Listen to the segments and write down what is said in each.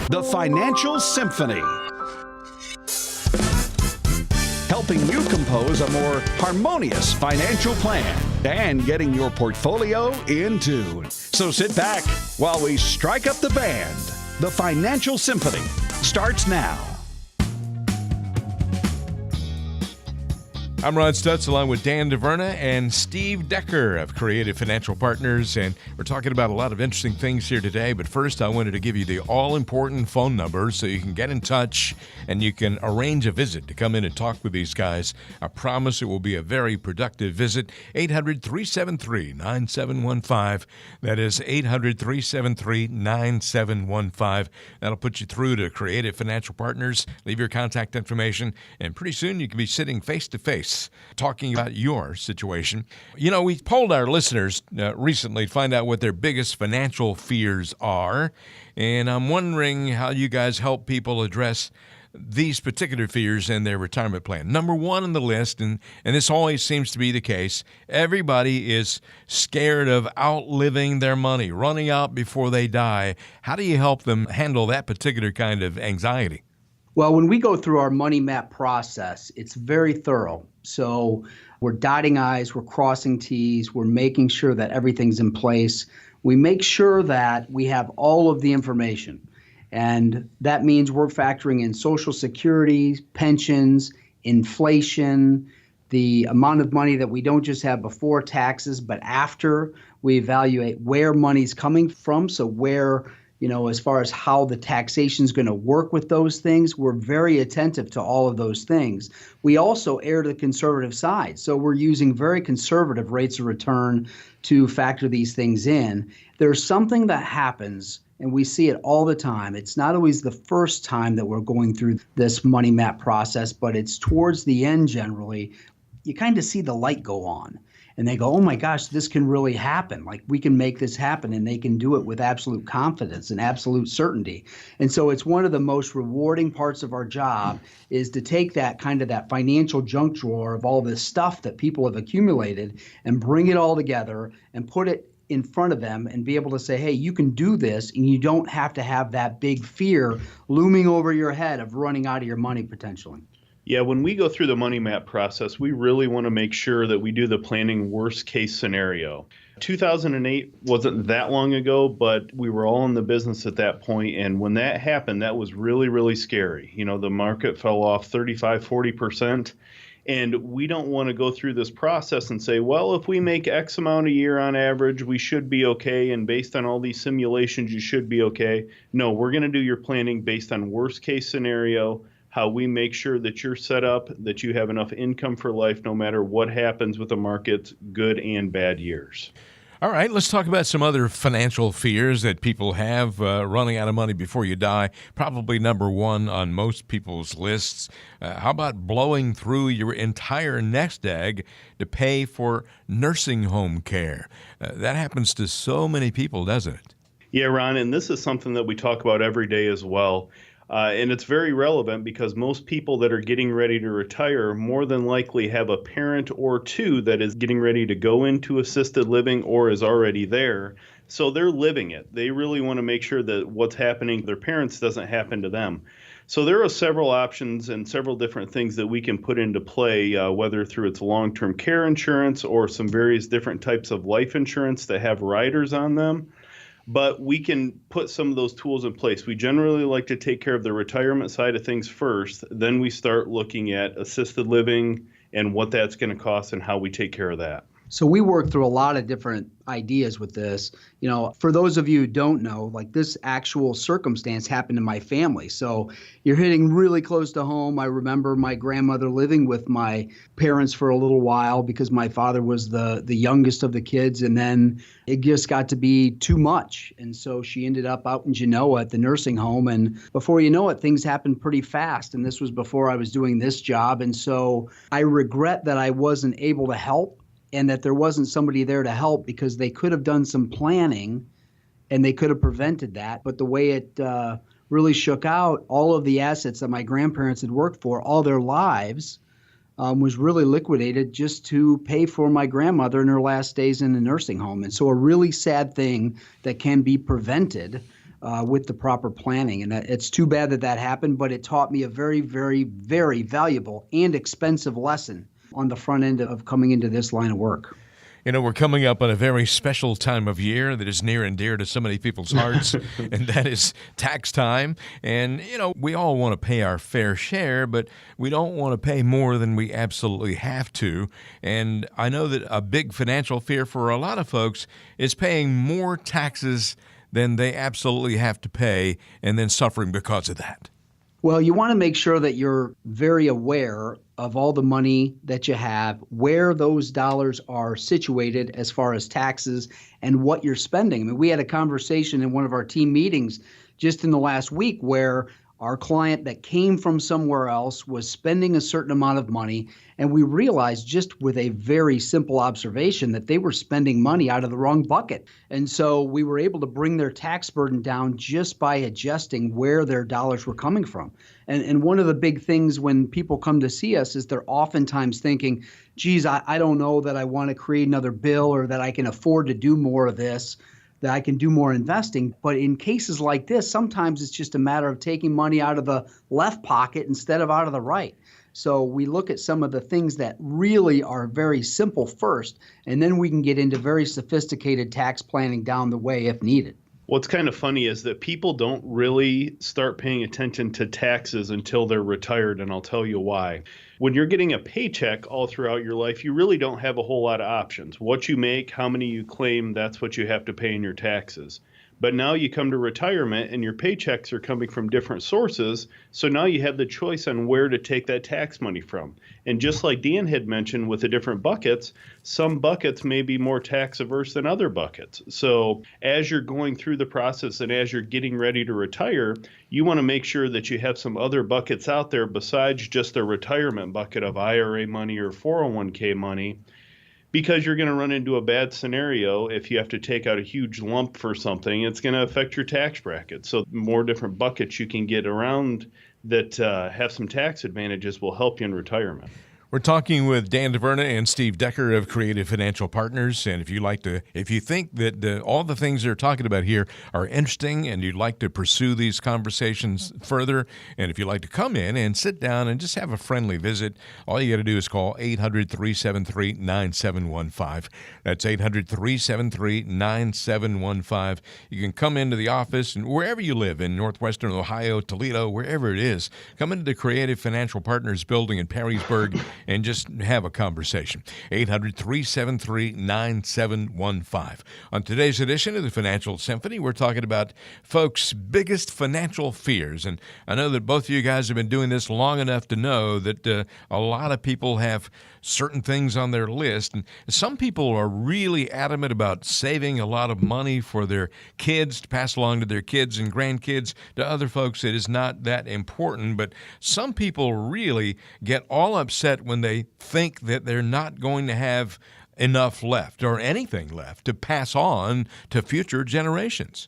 The Financial Symphony. Helping you compose a more harmonious financial plan and getting your portfolio in tune. So sit back while we strike up the band. The Financial Symphony starts now. I'm Ron Stutz along with Dan DeVerna and Steve Decker of Creative Financial Partners, and we're talking about a lot of interesting things here today. But first, I wanted to give you the all-important phone number so you can get in touch and you can arrange a visit to come in and talk with these guys. I promise it will be a very productive visit. 800-373-9715. That is 800-373-9715. That'll put you through to Creative Financial Partners. Leave your contact information, and pretty soon you can be sitting face-to-face talking about your situation. You know, we polled our listeners recently to find out what their biggest financial fears are, and I'm wondering how you guys help people address these particular fears in their retirement plan. Number one on the list, and this always seems to be the case, everybody is scared of outliving their money, running out before they die. How do you help them handle that particular kind of anxiety? Well, when we go through our money map process, it's very thorough. So we're dotting I's, we're crossing T's, we're making sure that everything's in place. We make sure that we have all of the information. And that means we're factoring in Social Security, pensions, inflation, the amount of money that we don't just have before taxes, but after. We evaluate where money's coming from. So where, as far as how the taxation is going to work with those things, we're very attentive to all of those things. We also err to the conservative side. So we're using very conservative rates of return to factor these things in. There's something that happens, and we see it all the time. It's not always the first time that we're going through this money map process, but it's towards the end generally. You kind of see the light go on. And they go, oh my gosh, this can really happen. Like, we can make this happen, and they can do it with absolute confidence and absolute certainty. And so it's one of the most rewarding parts of our job is to take that financial junk drawer of all this stuff that people have accumulated and bring it all together and put it in front of them and be able to say, hey, you can do this, and you don't have to have that big fear looming over your head of running out of your money potentially. Yeah, when we go through the money map process, we really want to make sure that we do the planning worst case scenario. 2008 wasn't that long ago, but we were all in the business at that point. And when that happened, that was really, really scary. The market fell off 35-40%. And we don't want to go through this process and say, well, if we make X amount a year on average, we should be okay. And based on all these simulations, you should be okay. No, we're going to do your planning based on worst case scenario, how we make sure that you're set up, that you have enough income for life no matter what happens with the markets, good and bad years. All right, let's talk about some other financial fears that people have. Running out of money before you die, probably number one on most people's lists. How about blowing through your entire nest egg to pay for nursing home care? That happens to so many people, doesn't it? Yeah, Ron, and this is something that we talk about every day as well. And it's very relevant because most people that are getting ready to retire more than likely have a parent or two that is getting ready to go into assisted living or is already there. So they're living it. They really want to make sure that what's happening to their parents doesn't happen to them. So there are several options and several different things that we can put into play, whether through its long-term care insurance or some various different types of life insurance that have riders on them. But we can put some of those tools in place. We generally like to take care of the retirement side of things first. Then we start looking at assisted living and what that's going to cost and how we take care of that. So we work through a lot of different ideas with this. For those of you who don't know, like, this actual circumstance happened in my family. So you're hitting really close to home. I remember my grandmother living with my parents for a little while because my father was the youngest of the kids. And then it just got to be too much. And so she ended up out in Genoa at the nursing home. And before you know it, things happened pretty fast. And this was before I was doing this job. And so I regret that I wasn't able to help, and that there wasn't somebody there to help, because they could have done some planning and they could have prevented that. But the way it really shook out, all of the assets that my grandparents had worked for all their lives was really liquidated just to pay for my grandmother in her last days in the nursing home. And so a really sad thing that can be prevented with the proper planning. And it's too bad that happened, but it taught me a very, very, very valuable and expensive lesson on the front end of coming into this line of work. You know, we're coming up on a very special time of year that is near and dear to so many people's hearts, and that is tax time. And, you know, we all want to pay our fair share, but we don't want to pay more than we absolutely have to. And I know that a big financial fear for a lot of folks is paying more taxes than they absolutely have to pay and then suffering because of that. Well, you want to make sure that you're very aware of all the money that you have, where those dollars are situated as far as taxes and what you're spending. I mean, we had a conversation in one of our team meetings just in the last week where our client that came from somewhere else was spending a certain amount of money, and we realized just with a very simple observation that they were spending money out of the wrong bucket. And so we were able to bring their tax burden down just by adjusting where their dollars were coming from. And one of the big things when people come to see us is they're oftentimes thinking, geez, I don't know that I want to create another bill or that I can afford to do more of this, that I can do more investing. But in cases like this, sometimes it's just a matter of taking money out of the left pocket instead of out of the right. So we look at some of the things that really are very simple first, and then we can get into very sophisticated tax planning down the way if needed. What's kind of funny is that people don't really start paying attention to taxes until they're retired, and I'll tell you why. When you're getting a paycheck all throughout your life, you really don't have a whole lot of options. What you make, how many you claim, that's what you have to pay in your taxes. But now you come to retirement and your paychecks are coming from different sources. So now you have the choice on where to take that tax money from. And just like Dan had mentioned with the different buckets, some buckets may be more tax averse than other buckets. So as you're going through the process and as you're getting ready to retire, you want to make sure that you have some other buckets out there besides just a retirement bucket of IRA money or 401k money. Because you're going to run into a bad scenario if you have to take out a huge lump for something, it's going to affect your tax bracket. So more different buckets you can get around that have some tax advantages will help you in retirement. We're talking with Dan DeVerna and Steve Decker of Creative Financial Partners. And if you think that all the things they're talking about here are interesting and you'd like to pursue these conversations further, and if you'd like to come in and sit down and just have a friendly visit, all you got to do is call 800-373-9715. That's 800-373-9715. You can come into the office and wherever you live in Northwestern Ohio, Toledo, wherever it is, come into the Creative Financial Partners building in Perrysburg and just have a conversation. 800-373-9715. On today's edition of the Financial Symphony, we're talking about folks' biggest financial fears. And I know that both of you guys have been doing this long enough to know that a lot of people have certain things on their list. And some people are really adamant about saving a lot of money for their kids to pass along to their kids and grandkids. To other folks, it is not that important. But some people really get all upset when they think that they're not going to have enough left or anything left to pass on to future generations.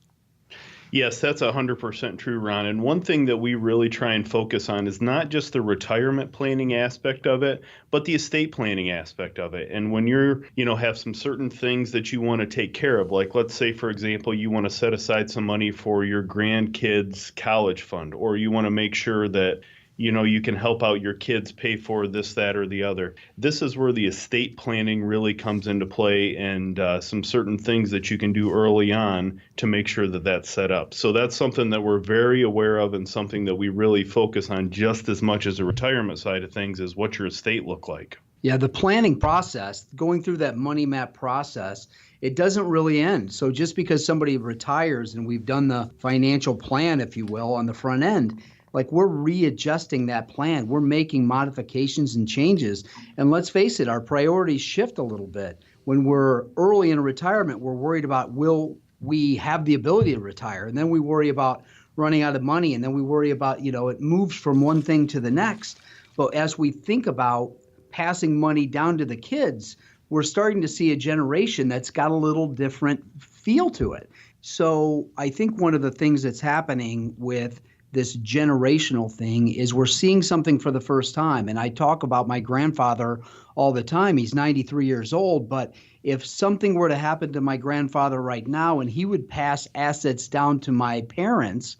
Yes, that's 100% true, Ron. And one thing that we really try and focus on is not just the retirement planning aspect of it, but the estate planning aspect of it. And when you're, have some certain things that you want to take care of, like let's say, for example, you want to set aside some money for your grandkids' college fund, or you want to make sure that you can help out your kids pay for this, that, or the other. This is where the estate planning really comes into play, and some certain things that you can do early on to make sure that that's set up. So that's something that we're very aware of and something that we really focus on just as much as the retirement side of things is what your estate look like. Yeah, the planning process, going through that money map process, it doesn't really end. So just because somebody retires and we've done the financial plan, if you will, on the front end, like we're readjusting that plan. We're making modifications and changes. And let's face it, our priorities shift a little bit. When we're early in retirement, we're worried about will we have the ability to retire? And then we worry about running out of money. And then we worry about, it moves from one thing to the next. But as we think about passing money down to the kids, we're starting to see a generation that's got a little different feel to it. So I think one of the things that's happening with this generational thing is we're seeing something for the first time. And I talk about my grandfather all the time. He's 93 years old, but if something were to happen to my grandfather right now and he would pass assets down to my parents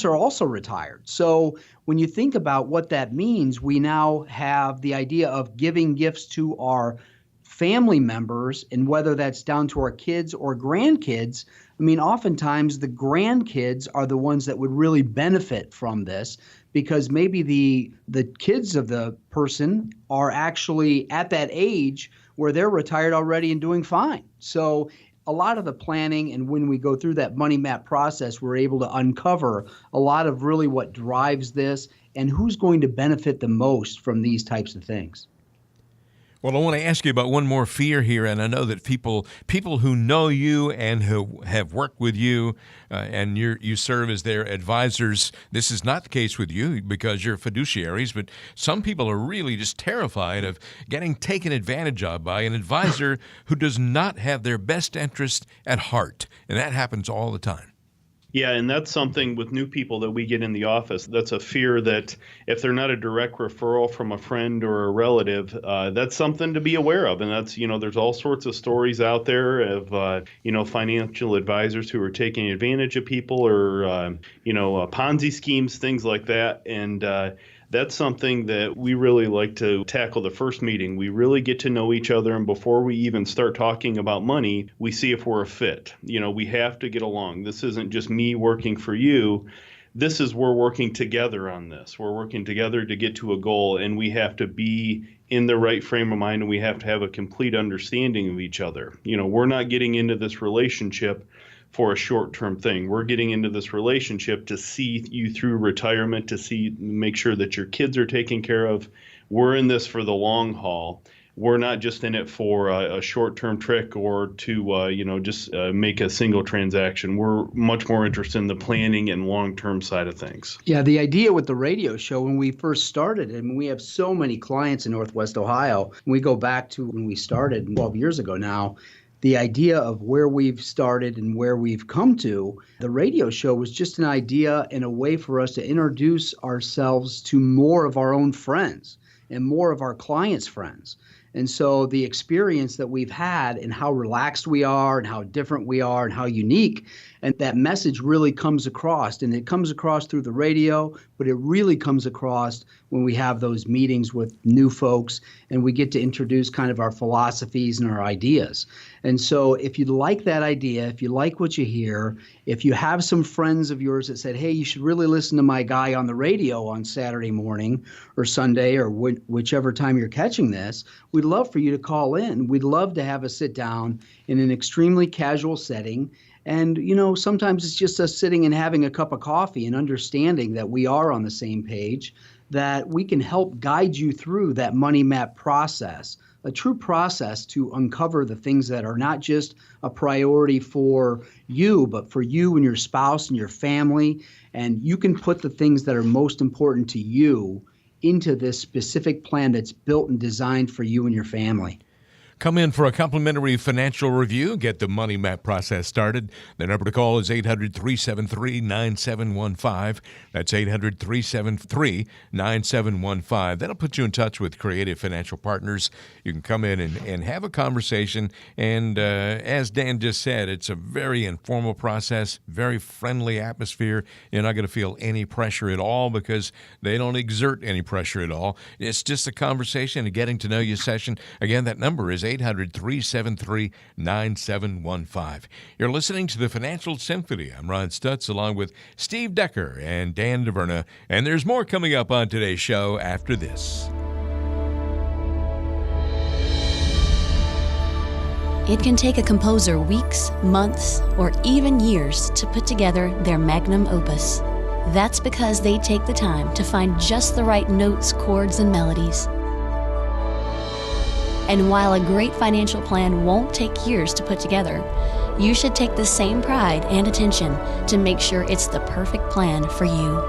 are also retired. So when you think about what that means, we now have the idea of giving gifts to our family members, and whether that's down to our kids or grandkids. I mean, oftentimes the grandkids are the ones that would really benefit from this, because maybe the kids of the person are actually at that age where they're retired already and doing fine. So a lot of the planning, and when we go through that money map process, we're able to uncover a lot of really what drives this and who's going to benefit the most from these types of things. Well, I want to ask you about one more fear here, and I know that people who know you and who have worked with you and you serve as their advisors, this is not the case with you because you're fiduciaries, but some people are really just terrified of getting taken advantage of by an advisor who does not have their best interest at heart, and that happens all the time. Yeah, and that's something with new people that we get in the office. That's a fear that if they're not a direct referral from a friend or a relative, that's something to be aware of. And that's, there's all sorts of stories out there of, financial advisors who are taking advantage of people or, Ponzi schemes, things like that. And that's something that we really like to tackle the first meeting. We really get to know each other, and before we even start talking about money, we see if we're a fit. We have to get along. This isn't just me working for you. We're working together on this. We're working together to get to a goal, and we have to be in the right frame of mind, and we have to have a complete understanding of each other. We're not getting into this relationship for a short-term thing. We're getting into this relationship to see you through retirement, to make sure that your kids are taken care of. We're in this for the long haul. We're not just in it for a short-term trick or to, just make a single transaction. We're much more interested in the planning and long-term side of things. Yeah, the idea with the radio show when we first started, and we have so many clients in Northwest Ohio, and we go back to when we started 12 years ago now, the idea of where we've started and where we've come to, the radio show was just an idea and a way for us to introduce ourselves to more of our own friends and more of our clients' friends. And so the experience that we've had and how relaxed we are and how different we are and how unique, and that message really comes across. And it comes across through the radio, but it really comes across when we have those meetings with new folks and we get to introduce kind of our philosophies and our ideas. And so if you like that idea, if you like what you hear, if you have some friends of yours that said, hey, you should really listen to my guy on the radio on Saturday morning or Sunday or whichever time you're catching this, we'd love for you to call in. We'd love to have a sit down in an extremely casual setting. And, sometimes it's just us sitting and having a cup of coffee and understanding that we are on the same page, that we can help guide you through that money map process, a true process to uncover the things that are not just a priority for you, but for you and your spouse and your family. And you can put the things that are most important to you into this specific plan that's built and designed for you and your family. Come in for a complimentary financial review. Get the money map process started. The number to call is 800-373-9715. That's 800-373-9715. That'll put you in touch with Creative Financial Partners. You can come in and have a conversation. And as Dan just said, it's a very informal process, very friendly atmosphere. You're not going to feel any pressure at all because they don't exert any pressure at all. It's just a conversation, a getting to know you session. Again, that number is 800-373-9715. You're listening to the Financial Symphony. I'm Ron Stutz along with Steve Decker and Dan DeVerna, and there's more coming up on today's show after this. It can take a composer weeks, months, or even years to put together their magnum opus. That's because they take the time to find just the right notes, chords, and melodies. And while a great financial plan won't take years to put together, you should take the same pride and attention to make sure it's the perfect plan for you.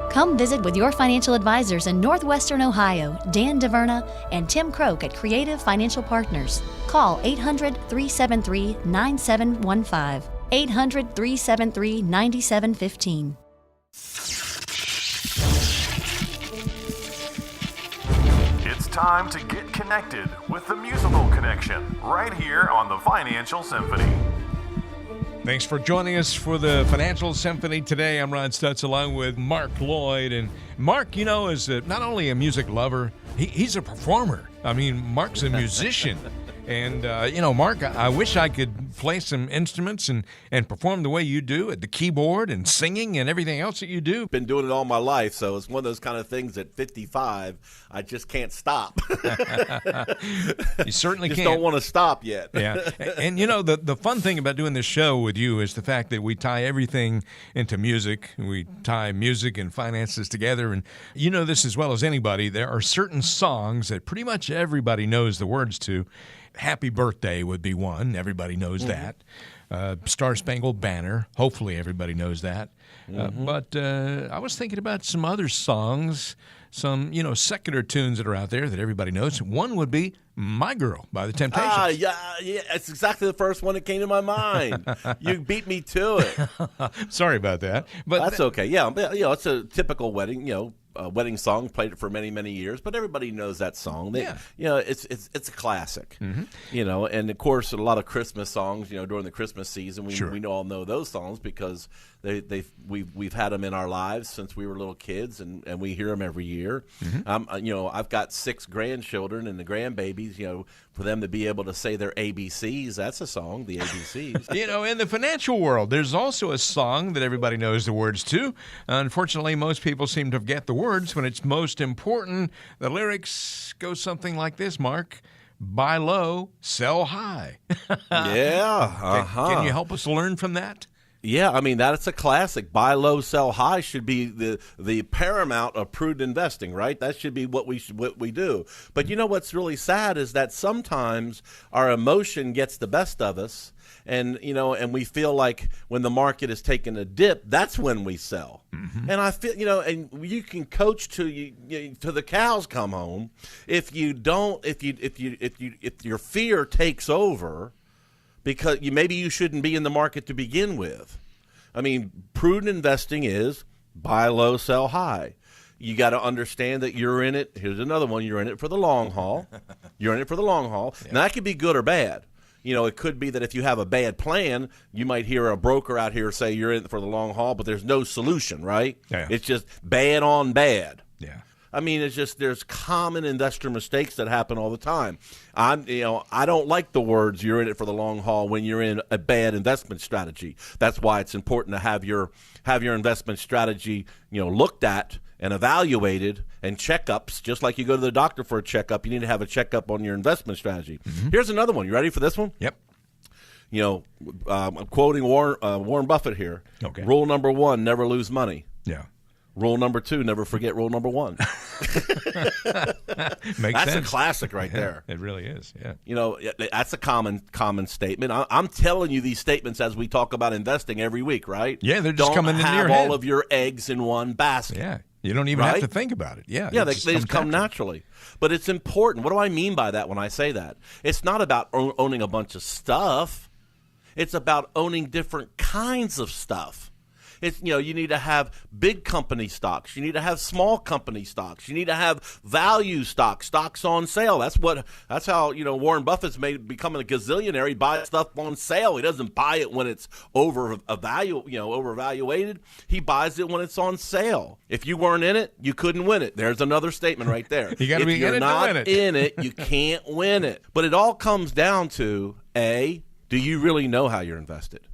Come visit with your financial advisors in Northwestern Ohio, Dan DeVerna and Tim Croak at Creative Financial Partners. Call 800-373-9715. 800-373-9715. time to get connected with the musical connection right here on the Financial Symphony. Thanks for joining us for the Financial Symphony today. I'm Ron Stutz along with Mark Lloyd. And Mark, is not only a music lover, he's a performer. I mean, Mark's a musician. And, Mark, I wish I could play some instruments and perform the way you do at the keyboard and singing and everything else that you do. Been doing it all my life, so it's one of those kind of things at 55, I just can't stop. You certainly just can't. Don't want to stop yet. Yeah. And, the fun thing about doing this show with you is the fact that we tie everything into music. We tie music and finances together. And you know this as well as anybody. There are certain songs that pretty much everybody knows the words to. Happy Birthday would be one. Everybody knows that. Star Spangled Banner. Hopefully everybody knows that. But I was thinking about some other songs, some, secular tunes that are out there that everybody knows. One would be My Girl by the Temptations. Yeah, it's exactly the first one that came to my mind. You beat me to it. Sorry about that. But that's okay. Yeah, it's a typical wedding, wedding song, played it for many, many years, but everybody knows that song. It's a classic. And of course a lot of Christmas songs, during the Christmas season, we all know those songs because we've had them in our lives since we were little kids, and we hear them every year. I've got 6 grandchildren and the grandbabies, for them to be able to say their ABCs, that's a song, the ABCs. In the financial world, there's also a song that everybody knows the words to. Unfortunately, most people seem to forget the words when it's most important. The lyrics go something like this, Mark. Buy low, sell high. Yeah. Can you help us learn from that? Yeah, I mean, that's a classic. Buy low, sell high should be the paramount of prudent investing, right? That should be what we do. But what's really sad is that sometimes our emotion gets the best of us, and we feel like when the market is taking a dip, that's when we sell. And I feel, and you can coach to the cows come home. If your fear takes over, because maybe you shouldn't be in the market to begin with. I mean, prudent investing is buy low, sell high. You got to understand that you're in it. Here's another one. You're in it for the long haul. You're in it for the long haul. Yeah. Now, that could be good or bad. It could be that if you have a bad plan, you might hear a broker out here say you're in it for the long haul, but there's no solution, right? Yeah. It's just bad on bad. Yeah. I mean, it's just there's common investor mistakes that happen all the time. I don't like the words "you're in it for the long haul" when you're in a bad investment strategy. That's why it's important to have your investment strategy, looked at and evaluated, and checkups. Just like you go to the doctor for a checkup, you need to have a checkup on your investment strategy. Here's another one. You ready for this one? Yep. I'm quoting Warren Buffett here. Okay. Rule number 1: never lose money. Yeah. Rule number 2: never forget rule number 1. Makes That's sense. a classic right there. It really is, yeah. That's a common statement. I'm telling you these statements as we talk about investing every week, right? Yeah, they're just coming into your head. Don't have all of your eggs in one basket. Yeah, you don't even have to think about it. Yeah, they just come naturally. But it's important. What do I mean by that when I say that? It's not about owning a bunch of stuff. It's about owning different kinds of stuff. It's, you need to have big company stocks. You need to have small company stocks. You need to have value stocks on sale. That's how, Warren Buffett's becoming a gazillionaire. He buys stuff on sale. He doesn't buy it when it's overvaluated. He buys it when it's on sale. If you weren't in it, you couldn't win it. There's another statement right there. You got to be in it to win it. If you're not in it, you can't win it. But it all comes down to A, do you really know how you're invested?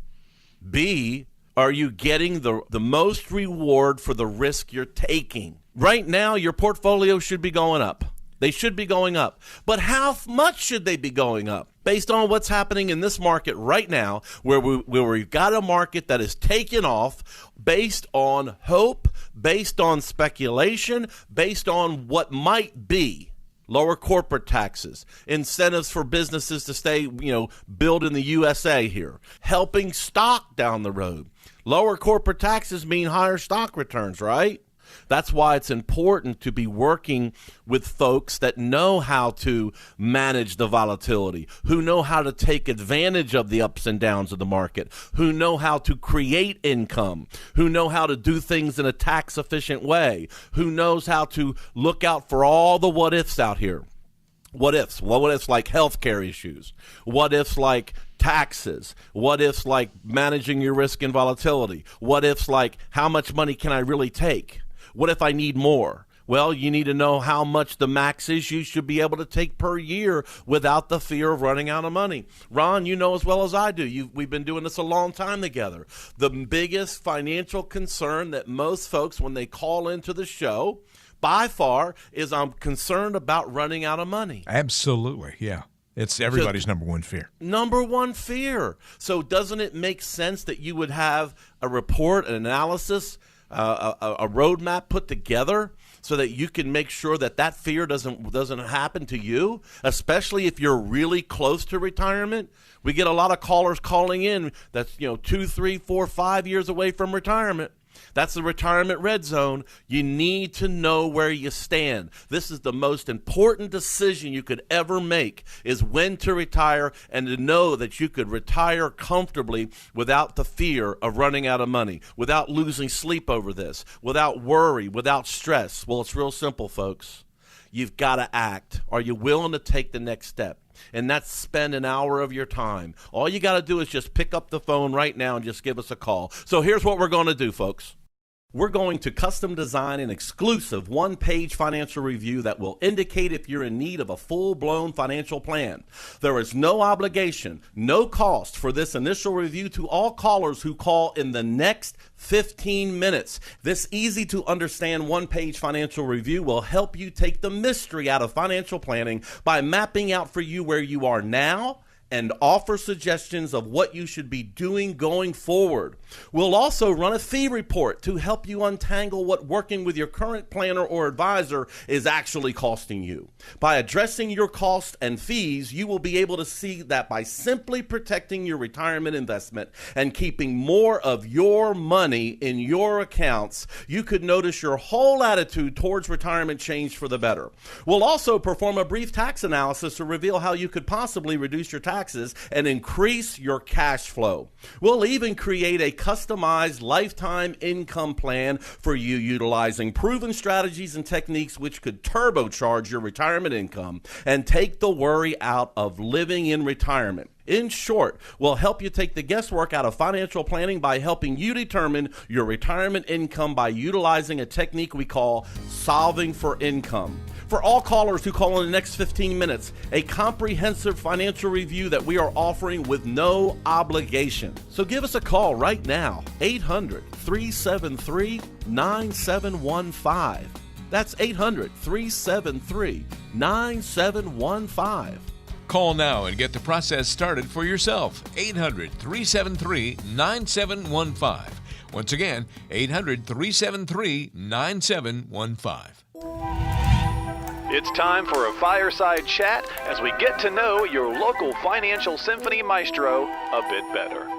B, are you getting the most reward for the risk you're taking? Right now, your portfolio should be going up. They should be going up. But how much should they be going up? Based on what's happening in this market right now, where we've got a market that is taking off based on hope, based on speculation, based on what might be. Lower corporate taxes, incentives for businesses to stay, build in the USA here, helping stock down the road. Lower corporate taxes mean higher stock returns, right? That's why it's important to be working with folks that know how to manage the volatility, who know how to take advantage of the ups and downs of the market, who know how to create income, who know how to do things in a tax-efficient way, who knows how to look out for all the what-ifs out here. What ifs? What ifs like healthcare issues? What ifs like taxes? What ifs like managing your risk and volatility? What ifs like how much money can I really take? What if I need more? Well, you need to know how much the max is you should be able to take per year without the fear of running out of money. Ron, you know as well as I do. We've been doing this a long time together. The biggest financial concern that most folks, when they call into the show, by far, is I'm concerned about running out of money. Absolutely, yeah. It's everybody's number one fear. Number one fear. So doesn't it make sense that you would have a report, an analysis, a roadmap put together so that you can make sure that that fear doesn't happen to you, especially if you're really close to retirement? We get a lot of callers calling in that's 2, 3, 4, 5 years away from retirement. That's the retirement red zone. You need to know where you stand. This is the most important decision you could ever make, is when to retire, and to know that you could retire comfortably without the fear of running out of money, without losing sleep over this, without worry, without stress. Well, it's real simple, folks. You've got to act. Are you willing to take the next step? And that's spend an hour of your time. All you got to do is just pick up the phone right now and just give us a call. So here's what we're going to do, folks. We're going to custom design an exclusive one-page financial review that will indicate if you're in need of a full-blown financial plan. There is no obligation, no cost for this initial review to all callers who call in the next 15 minutes. This easy-to-understand one-page financial review will help you take the mystery out of financial planning by mapping out for you where you are now and offer suggestions of what you should be doing going forward. We'll also run a fee report to help you untangle what working with your current planner or advisor is actually costing you. By addressing your costs and fees, you will be able to see that by simply protecting your retirement investment and keeping more of your money in your accounts, you could notice your whole attitude towards retirement change for the better. We'll also perform a brief tax analysis to reveal how you could possibly reduce your taxes and increase your cash flow. We'll even create a customized lifetime income plan for you, utilizing proven strategies and techniques which could turbocharge your retirement income and take the worry out of living in retirement. In short, we'll help you take the guesswork out of financial planning by helping you determine your retirement income by utilizing a technique we call solving for income. For all callers who call in the next 15 minutes, a comprehensive financial review that we are offering with no obligation. So give us a call right now, 800-373-9715. That's 800-373-9715. Call now and get the process started for yourself. 800-373-9715. Once again, 800-373-9715. It's time for a fireside chat as we get to know your local Financial Symphony maestro a bit better.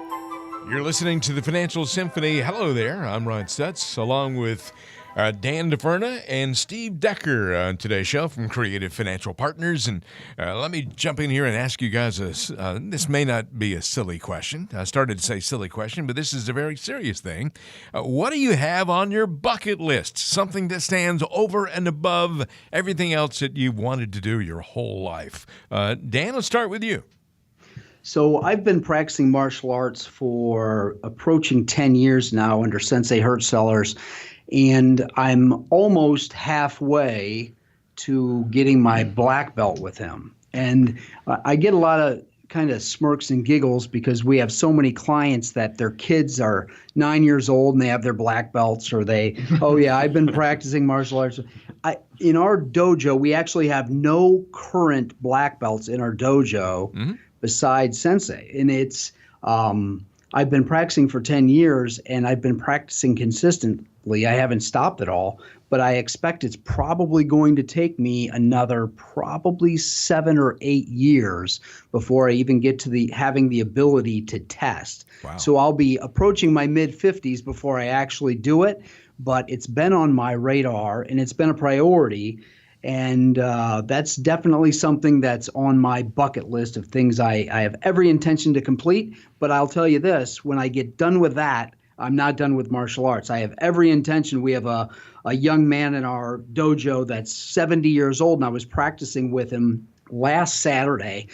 You're listening to the Financial Symphony. Hello there. I'm Ron Stutz, along with Dan DeVerna and Steve Decker on today's show from Creative Financial Partners. And let me jump in here and ask you guys this may not be a silly question. I started to say silly question, but this is a very serious thing. What do you have on your bucket list? Something that stands over and above everything else that you've wanted to do your whole life. Dan, let's start with you. So I've been practicing martial arts for approaching 10 years now under Sensei Hertzellers. And I'm almost halfway to getting my black belt with him. And I get a lot of kind of smirks and giggles because we have so many clients that their kids are 9 years old and they have their black belts, or oh yeah, I've been practicing martial arts. In our dojo, we actually have no current black belts in our dojo besides Sensei. And it's, I've been practicing for 10 years and I've been practicing consistently. I haven't stopped at all, but I expect it's probably going to take me another probably 7 or 8 years before I even get to having the ability to test. Wow. So I'll be approaching my mid-50s before I actually do it, but it's been on my radar and it's been a priority. And that's definitely something that's on my bucket list of things I have every intention to complete. But I'll tell you this, when I get done with that, I'm not done with martial arts. I have every intention. We have a young man in our dojo that's 70 years old, and I was practicing with him last Saturday,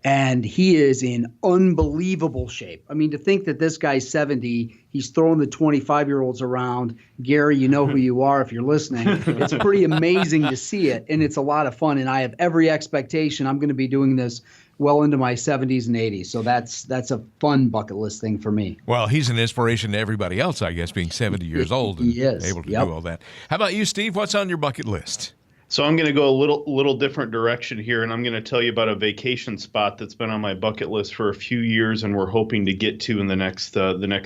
and he is in unbelievable shape. I mean, to think that this guy's 70, he's throwing the 25-year-olds around. Gerri, you know who you are if you're listening. It's pretty amazing to see it, and it's a lot of fun, and I have every expectation I'm going to be doing this well into my 70s and 80s. So that's a fun bucket list thing for me. Well, he's an inspiration to everybody else, I guess, being 70 years old and He is. able to Yep. do all that. How about you, Steve? What's on your bucket list? So I'm going to go a little different direction here, and I'm going to tell you about a vacation spot that's been on my bucket list for a few years, and we're hoping to get to in the next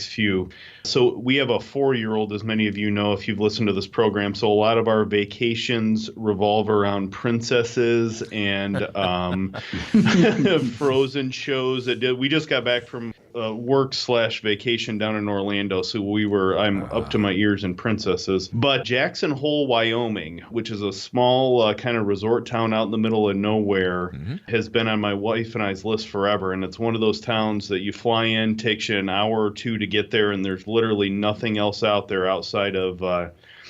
few. So we have a 4-year-old, as many of you know if you've listened to this program. So a lot of our vacations revolve around princesses and Frozen shows. We just got back from work/vacation down in Orlando, so I'm up to my ears in princesses. But Jackson Hole, Wyoming, which is a small kind of resort town out in the middle of nowhere, has been on my wife and I's list forever. And it's one of those towns that you fly in, takes you an hour or two to get there, and there's literally nothing else out there outside of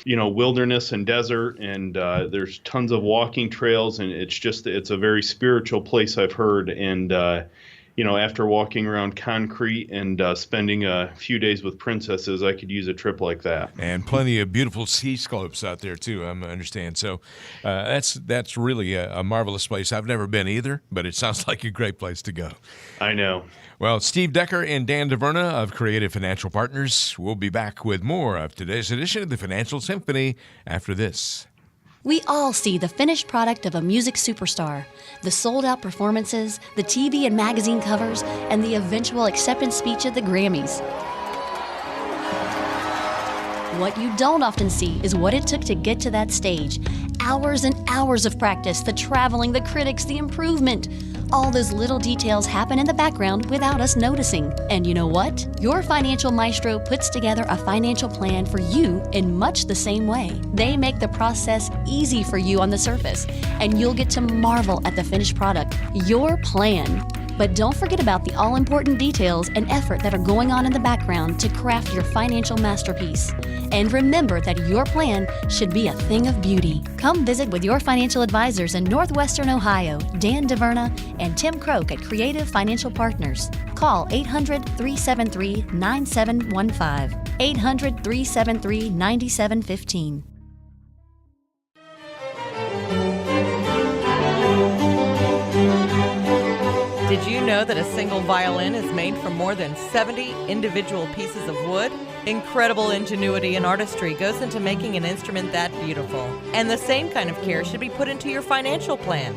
wilderness and desert, and there's tons of walking trails, and it's a very spiritual place, I've heard. And after walking around concrete and spending a few days with princesses, I could use a trip like that. And plenty of beautiful ski slopes out there, too, I understand. So that's really a marvelous place. I've never been either, but it sounds like a great place to go. I know. Well, Steve Decker and Dan DeVerna of Creative Financial Partners will be back with more of today's edition of the Financial Symphony after this. We all see the finished product of a music superstar, the sold-out performances, the TV and magazine covers, and the eventual acceptance speech at the Grammys. What you don't often see is what it took to get to that stage. Hours and hours of practice, the traveling, the critics, the improvement. All those little details happen in the background without us noticing. And you know what? Your financial maestro puts together a financial plan for you in much the same way. They make the process easy for you on the surface, and you'll get to marvel at the finished product, your plan. But don't forget about the all-important details and effort that are going on in the background to craft your financial masterpiece. And remember that your plan should be a thing of beauty. Come visit with your financial advisors in Northwestern Ohio, Dan DeVerna and Tim Croak at Creative Financial Partners. Call 800-373-9715. 800-373-9715. Did you know that a single violin is made from more than 70 individual pieces of wood? Incredible ingenuity and artistry goes into making an instrument that beautiful. And the same kind of care should be put into your financial plan.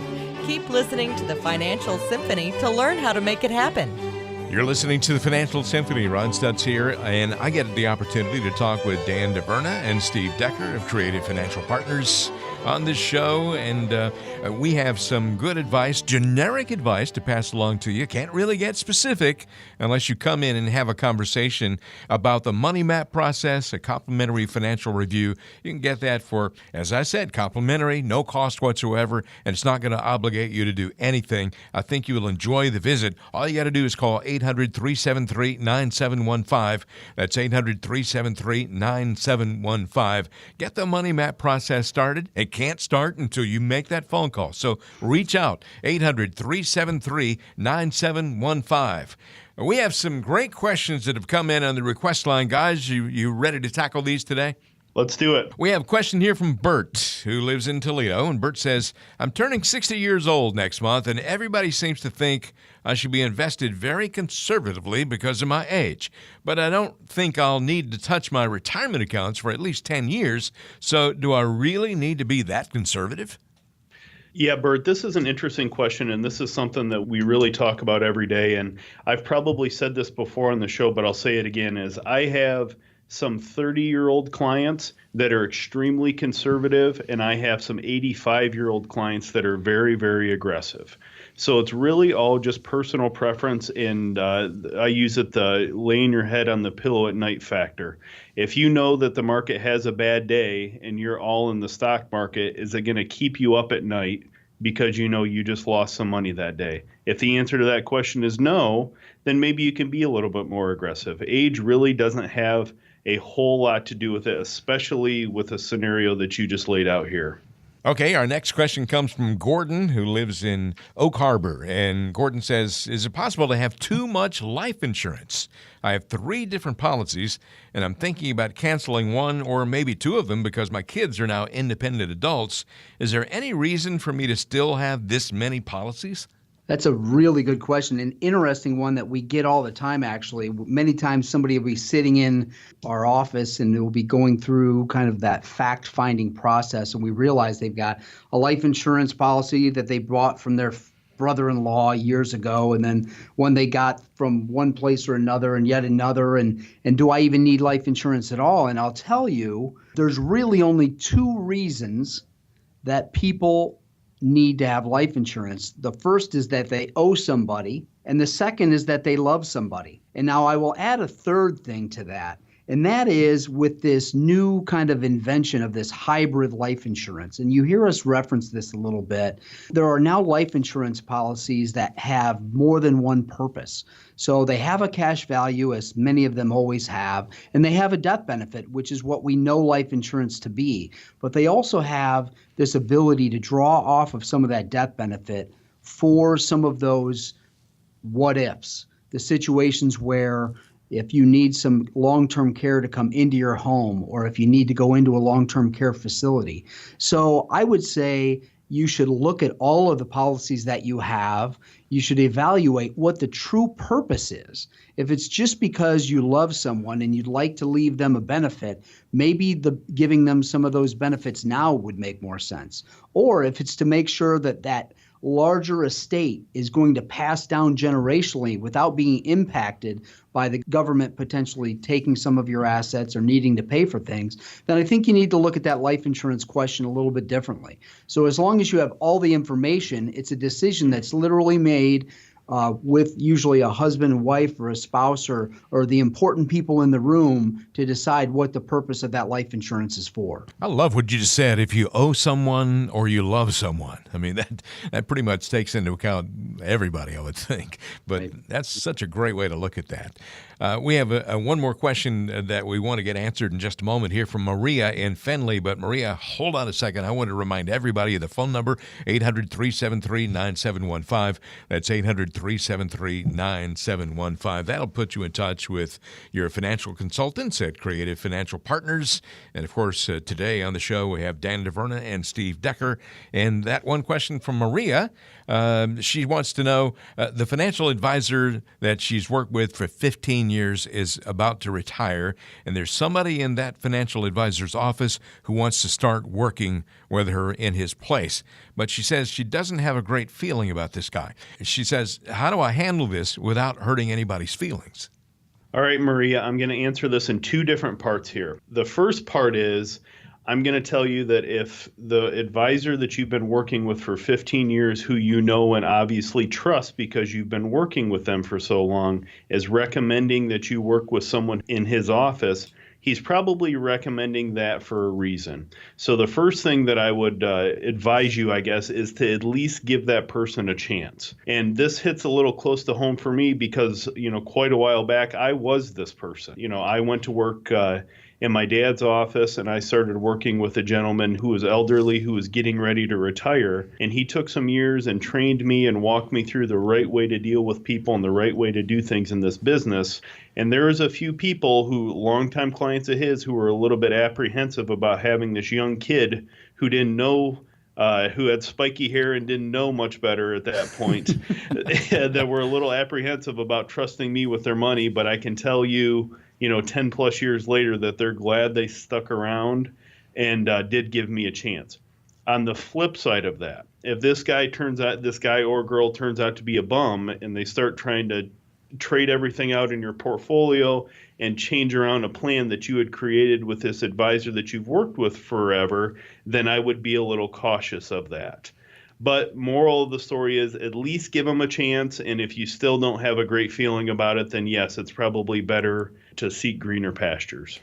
Keep listening to the Financial Symphony to learn how to make it happen. You're listening to the Financial Symphony. Ron Stutz here, and I get the opportunity to talk with Dan DeVerna and Steve Decker of Creative Financial Partners on this show, and we have some good advice, generic advice to pass along to you. Can't really get specific unless you come in and have a conversation about the money map process, a complimentary financial review. You can get that for, as I said, complimentary, no cost whatsoever, and it's not going to obligate you to do anything. I think you will enjoy the visit. All you got to do is call 800-373-9715. That's 800-373-9715. Get the money map process started. It can't start until you make that phone call. So reach out, 800-373-9715. We have some great questions that have come in on the request line. Guys, you ready to tackle these today? Let's do it. We have a question here from Bert, who lives in Toledo. And Bert says, I'm turning 60 years old next month, and everybody seems to think I should be invested very conservatively because of my age. But I don't think I'll need to touch my retirement accounts for at least 10 years. So do I really need to be that conservative? Yeah, Bert, this is an interesting question, and this is something that we really talk about every day. And I've probably said this before on the show, but I'll say it again, is I have some 30-year-old clients that are extremely conservative, and I have some 85-year-old clients that are very, very aggressive. So it's really all just personal preference, and I use it the laying your head on the pillow at night factor. If you know that the market has a bad day and you're all in the stock market, is it going to keep you up at night because you know you just lost some money that day? If the answer to that question is no, then maybe you can be a little bit more aggressive. Age really doesn't have a whole lot to do with it, especially with a scenario that you just laid out here. Okay, our next question comes from Gordon, who lives in Oak Harbor. And Gordon says, is it possible to have too much life insurance? I have 3 different policies, and I'm thinking about canceling one or maybe 2 of them because my kids are now independent adults. Is there any reason for me to still have this many policies? That's a really good question, an interesting one that we get all the time, actually. Many times somebody will be sitting in our office and will be going through kind of that fact-finding process, and we realize they've got a life insurance policy that they bought from their brother-in-law years ago, and then one they got from one place or another and yet another, and do I even need life insurance at all? And I'll tell you, there's really only 2 reasons that people need to have life insurance. The first is that they owe somebody, and the second is that they love somebody. And now I will add a third thing to that, and that is with this new kind of invention of this hybrid life insurance. And you hear us reference this a little bit. There are now life insurance policies that have more than one purpose. So they have a cash value, as many of them always have, and they have a death benefit, which is what we know life insurance to be. But they also have this ability to draw off of some of that death benefit for some of those what ifs, the situations where if you need some long-term care to come into your home, or if you need to go into a long-term care facility. So I would say you should look at all of the policies that you have. You should evaluate what the true purpose is. If it's just because you love someone and you'd like to leave them a benefit, maybe giving them some of those benefits now would make more sense. Or if it's to make sure that that larger estate is going to pass down generationally without being impacted by the government potentially taking some of your assets or needing to pay for things, then I think you need to look at that life insurance question a little bit differently. So as long as you have all the information, it's a decision that's literally made with usually a husband and wife or a spouse or the important people in the room to decide what the purpose of that life insurance is for. I love what you just said. If you owe someone or you love someone, I mean, that pretty much takes into account everybody, I would think. But right. That's such a great way to look at that. We have one more question that we want to get answered in just a moment here from Maria in Fenley. But Maria, hold on a second. I want to remind everybody of the phone number, 800-373-9715. That's 800-373-9715. That'll put you in touch with your financial consultants at Creative Financial Partners. And, of course, today on the show we have Dan DeVerna and Steve Decker. And that one question from Maria, she wants to know, the financial advisor that she's worked with for 15 years is about to retire, and there's somebody in that financial advisor's office who wants to start working with her in his place. But she says she doesn't have a great feeling about this guy. She says, how do I handle this without hurting anybody's feelings? All right, Maria, I'm going to answer this in 2 different parts here. The first part is, I'm going to tell you that if the advisor that you've been working with for 15 years, who you know and obviously trust because you've been working with them for so long, is recommending that you work with someone in his office, he's probably recommending that for a reason. So the first thing that I would advise you, I guess, is to at least give that person a chance. And this hits a little close to home for me because, quite a while back, I was this person. I went to work in my dad's office, and I started working with a gentleman who was elderly, who was getting ready to retire. And he took some years and trained me and walked me through the right way to deal with people and the right way to do things in this business. And there was a few people who, longtime clients of his, who were a little bit apprehensive about having this young kid who didn't know, who had spiky hair and didn't know much better at that point, that were a little apprehensive about trusting me with their money. But I can tell you, 10 plus years later, that they're glad they stuck around and did give me a chance. On the flip side of that, if this guy or girl turns out to be a bum and they start trying to trade everything out in your portfolio and change around a plan that you had created with this advisor that you've worked with forever, then I would be a little cautious of that. But moral of the story is, at least give them a chance. And if you still don't have a great feeling about it, then yes, it's probably better to seek greener pastures.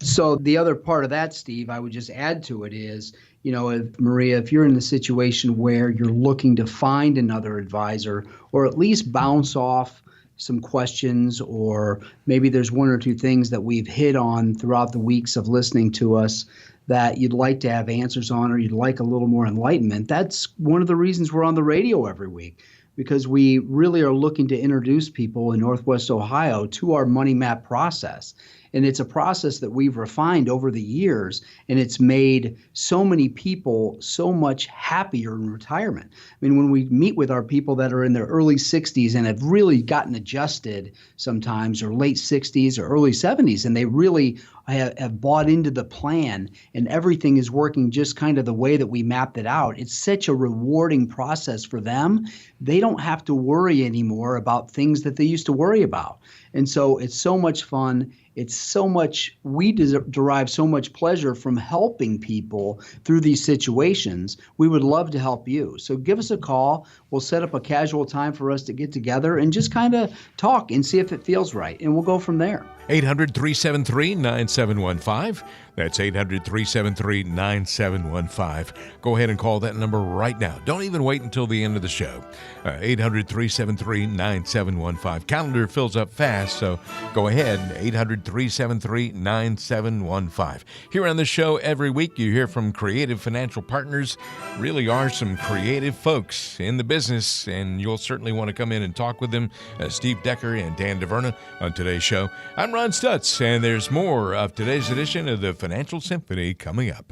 So the other part of that, Steve, I would just add to it is, Maria, if you're in the situation where you're looking to find another advisor, or at least bounce off some questions, or maybe there's 1 or 2 things that we've hit on throughout the weeks of listening to us that you'd like to have answers on, or you'd like a little more enlightenment, that's one of the reasons we're on the radio every week, because we really are looking to introduce people in Northwest Ohio to our money map process. And it's a process that we've refined over the years, and it's made so many people so much happier in retirement. I mean, when we meet with our people that are in their early 60s and have really gotten adjusted sometimes, or late 60s or early 70s, and they really have bought into the plan and everything is working just kind of the way that we mapped it out, it's such a rewarding process for them. They don't have to worry anymore about things that they used to worry about. And so it's so much fun. It's so much, we derive so much pleasure from helping people through these situations. We would love to help you. So give us a call. We'll set up a casual time for us to get together and just kind of talk and see if it feels right. And we'll go from there. 800-373-9715. That's 800-373-9715. Go ahead and call that number right now. Don't even wait until the end of the show. 800-373-9715. Calendar fills up fast, so go ahead. 800-373-9715. Here on the show every week, you hear from creative financial partners. Really are some creative folks in the business, and you'll certainly want to come in and talk with them. Steve Decker and Dan DeVerna on today's show. I'm Ron Stutz, and there's more of today's edition of the Financial Symphony coming up.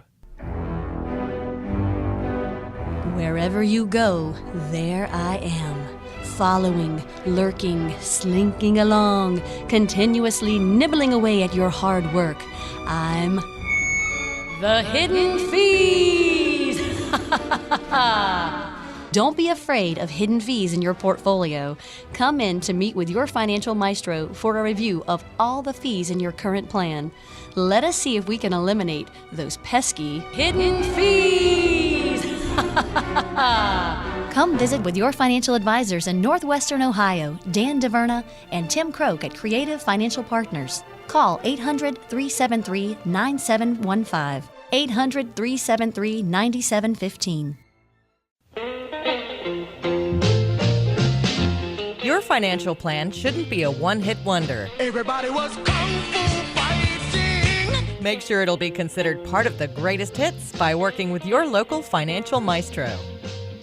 Wherever you go, there I am. Following, lurking, slinking along, continuously nibbling away at your hard work. I'm the Hidden Fees! Don't be afraid of hidden fees in your portfolio. Come in to meet with your financial maestro for a review of all the fees in your current plan. Let us see if we can eliminate those pesky hidden fees. Come visit with your financial advisors in Northwestern Ohio, Dan DeVerna and Tim Croak at Creative Financial Partners. Call 800-373-9715. 800-373-9715. Your financial plan shouldn't be a one-hit wonder. Everybody was kung fu fighting. Make sure it'll be considered part of the greatest hits by working with your local financial maestro.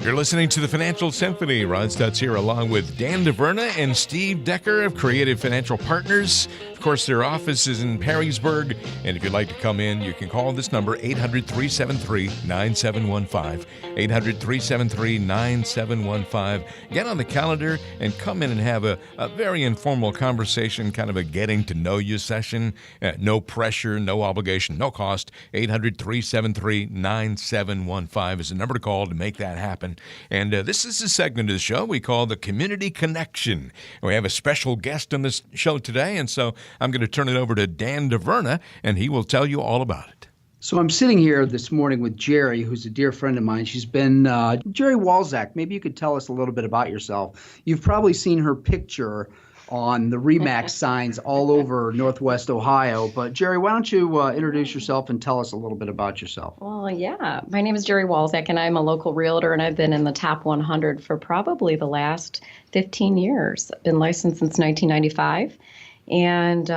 You're listening to the Financial Symphony. Ron Stutz here along with Dan DeVerna and Steve Decker of Creative Financial Partners. Of course, their office is in Perrysburg, and if you'd like to come in, you can call this number, 800-373-9715, 800-373-9715. Get on the calendar and come in and have a very informal conversation, kind of a getting-to-know-you session. No pressure, no obligation, no cost. 800-373-9715 is the number to call to make that happen. And this is a segment of the show we call the Community Connection. We have a special guest on this show today, and so I'm going to turn it over to Dan DeVerna, and he will tell you all about it. So I'm sitting here this morning with Gerri, who's a dear friend of mine. She's been Gerri Walczak. Maybe you could tell us a little bit about yourself. You've probably seen her picture on the RE/MAX signs all over Northwest Ohio. But Gerri, why don't you introduce yourself and tell us a little bit about yourself? Well, yeah. My name is Gerri Walczak, and I'm a local realtor, and I've been in the top 100 for probably the last 15 years. I've been licensed since 1995. And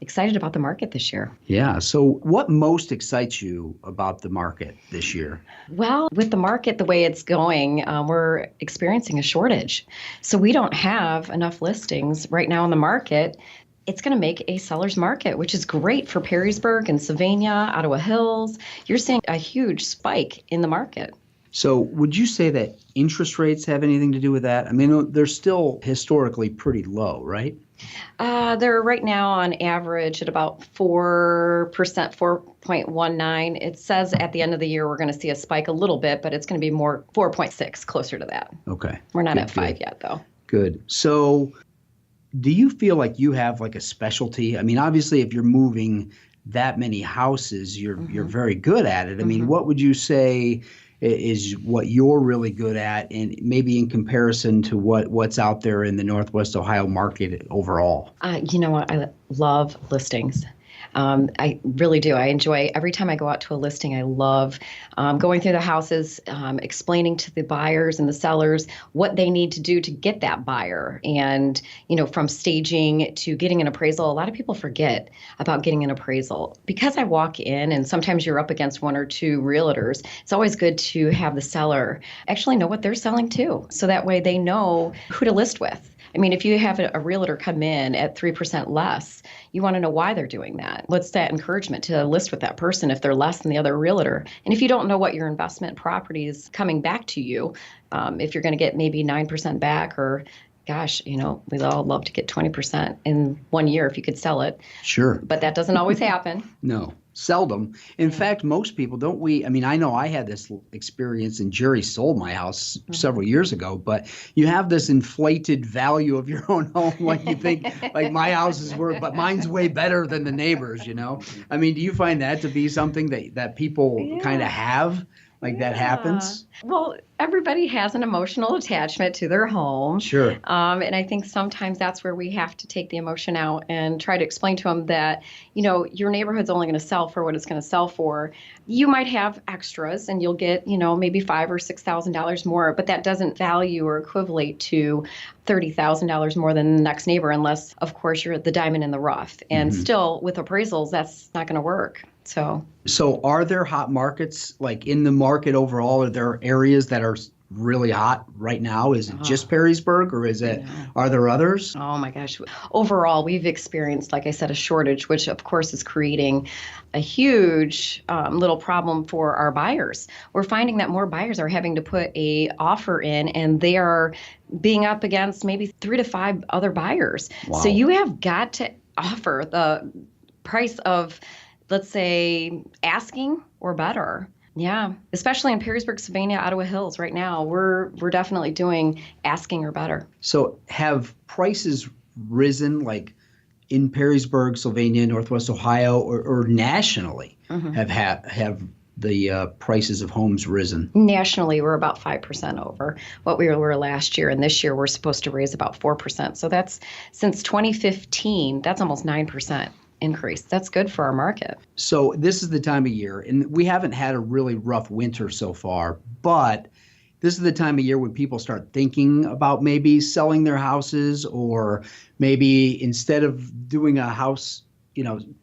excited about the market this year. Yeah. So what most excites you about the market this year? Well, with the market the way it's going, we're experiencing a shortage. So we don't have enough listings right now in the market. It's going to make a seller's market, which is great for Perrysburg and Sylvania, Ottawa Hills. You're seeing a huge spike in the market. So would you say that interest rates have anything to do with that? I mean, they're still historically pretty low, right? They're right now on average at about 4%, 4.19. It says at the end of the year we're going to see a spike a little bit, but it's going to be more 4.6, closer to that. Okay. We're not at 5 yet, though. Good. So do you feel like you have like a specialty? I mean, obviously, if you're moving that many houses, you're very good at it. I mean, what would you say is what you're really good at, and maybe in comparison to what's out there in the Northwest Ohio market overall? You know what? I love listings. I really do. I enjoy every time I go out to a listing. I love going through the houses, explaining to the buyers and the sellers what they need to do to get that buyer. And, from staging to getting an appraisal, a lot of people forget about getting an appraisal. Because I walk in and sometimes you're up against one or two realtors, it's always good to have the seller actually know what they're selling too. So that way they know who to list with. I mean, if you have a realtor come in at 3% less, you want to know why they're doing that. What's that encouragement to list with that person if they're less than the other realtor? And if you don't know what your investment property is coming back to you, if you're going to get maybe 9% back or gosh, we'd all love to get 20% in 1 year if you could sell it. Sure. But that doesn't always happen. No, seldom. In fact, most people don't. I know I had this experience, and Gerri sold my house several years ago, but you have this inflated value of your own home. Like you think, like my house is worth, but mine's way better than the neighbors, I mean, do you find that to be something that people kind of have? Like that happens? Well, everybody has an emotional attachment to their home. Sure. And I think sometimes that's where we have to take the emotion out and try to explain to them that, your neighborhood's only going to sell for what it's going to sell for. You might have extras and you'll get, maybe $5,000 or $6,000 more, but that doesn't value or equivalent to $30,000 more than the next neighbor unless, of course, you're the diamond in the rough. And still, with appraisals, that's not going to work. So are there hot markets, like in the market overall? Are there areas that are really hot right now? Is it just Perrysburg or are there others? Oh my gosh. Overall, we've experienced, like I said, a shortage, which of course is creating a huge little problem for our buyers. We're finding that more buyers are having to put a offer in and they are being up against maybe 3 to 5 other buyers. Wow. So you have got to offer the price of, let's say, asking or better. Yeah, especially in Perrysburg, Sylvania, Ottawa Hills right now, we're definitely doing asking or better. So have prices risen like in Perrysburg, Sylvania, Northwest Ohio, or nationally? Have the prices of homes risen? Nationally, we're about 5% over what we were last year. And this year, we're supposed to raise about 4%. So that's since 2015, that's almost 9%. Increase. That's good for our market. So this is the time of year, and we haven't had a really rough winter so far, but this is the time of year when people start thinking about maybe selling their houses, or maybe instead of doing a house,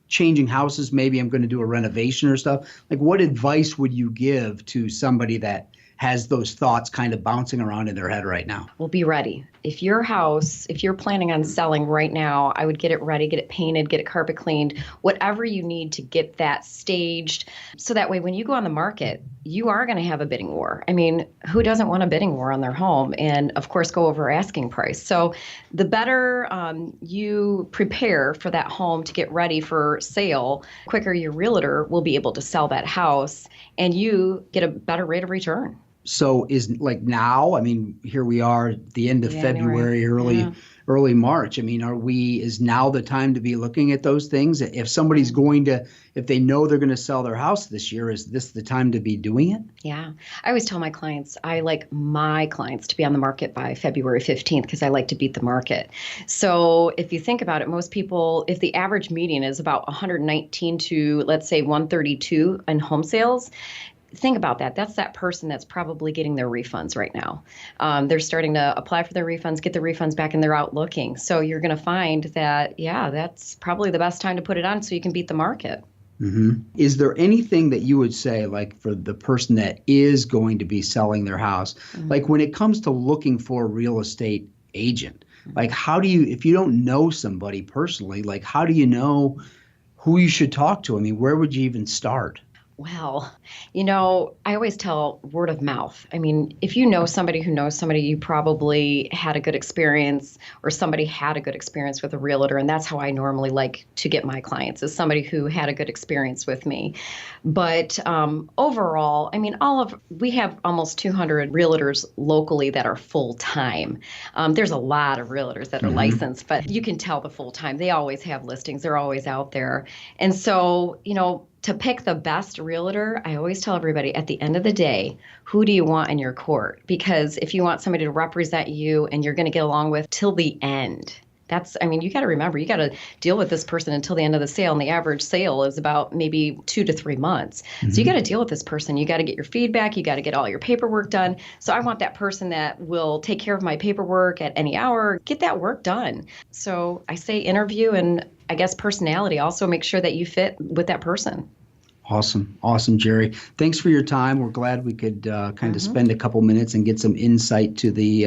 changing houses, maybe I'm going to do a renovation or stuff. Like, what advice would you give to somebody that has those thoughts kind of bouncing around in their head right now? Well, be ready. If you're planning on selling right now, I would get it ready, get it painted, get it carpet cleaned, whatever you need to get that staged. So that way, when you go on the market, you are going to have a bidding war. I mean, who doesn't want a bidding war on their home? And of course, go over asking price. So the better you prepare for that home to get ready for sale, quicker your realtor will be able to sell that house and you get a better rate of return. So is like now, I mean, here we are at the end of February, early March. I mean, is now the time to be looking at those things? If somebody's if they know they're going to sell their house this year, is this the time to be doing it? Yeah. I always tell my clients, I like my clients to be on the market by February 15th because I like to beat the market. So if you think about it, most people, if the average median is about 119 to, let's say, 132 in home sales, think about that. That's that person that's probably getting their refunds right now. They're starting to apply for their refunds, get the refunds back, and they're out looking. So you're going to find that, that's probably the best time to put it on so you can beat the market. Mm-hmm. Is there anything that you would say, like for the person that is going to be selling their house, like when it comes to looking for a real estate agent, like how do you, if you don't know somebody personally, like how do you know who you should talk to? I mean, where would you even start? Well, I always tell word of mouth. I mean, if you know somebody who knows somebody, you probably had a good experience or somebody had a good experience with a realtor. And that's how I normally like to get my clients, is somebody who had a good experience with me. But overall, I mean, we have almost 200 realtors locally that are full time. There's a lot of realtors that are licensed, but you can tell the full time. They always have listings. They're always out there. And so, to pick the best realtor, I always tell everybody at the end of the day, who do you want in your court? Because if you want somebody to represent you and you're going to get along with till the end, You got to remember, you got to deal with this person until the end of the sale. And the average sale is about maybe 2 to 3 months. So you got to deal with this person. You got to get your feedback. You got to get all your paperwork done. So I want that person that will take care of my paperwork at any hour, get that work done. So I say interview, and I guess personality. Also make sure that you fit with that person. Awesome, Gerri. Thanks for your time. We're glad we could kind of spend a couple minutes and get some insight to the.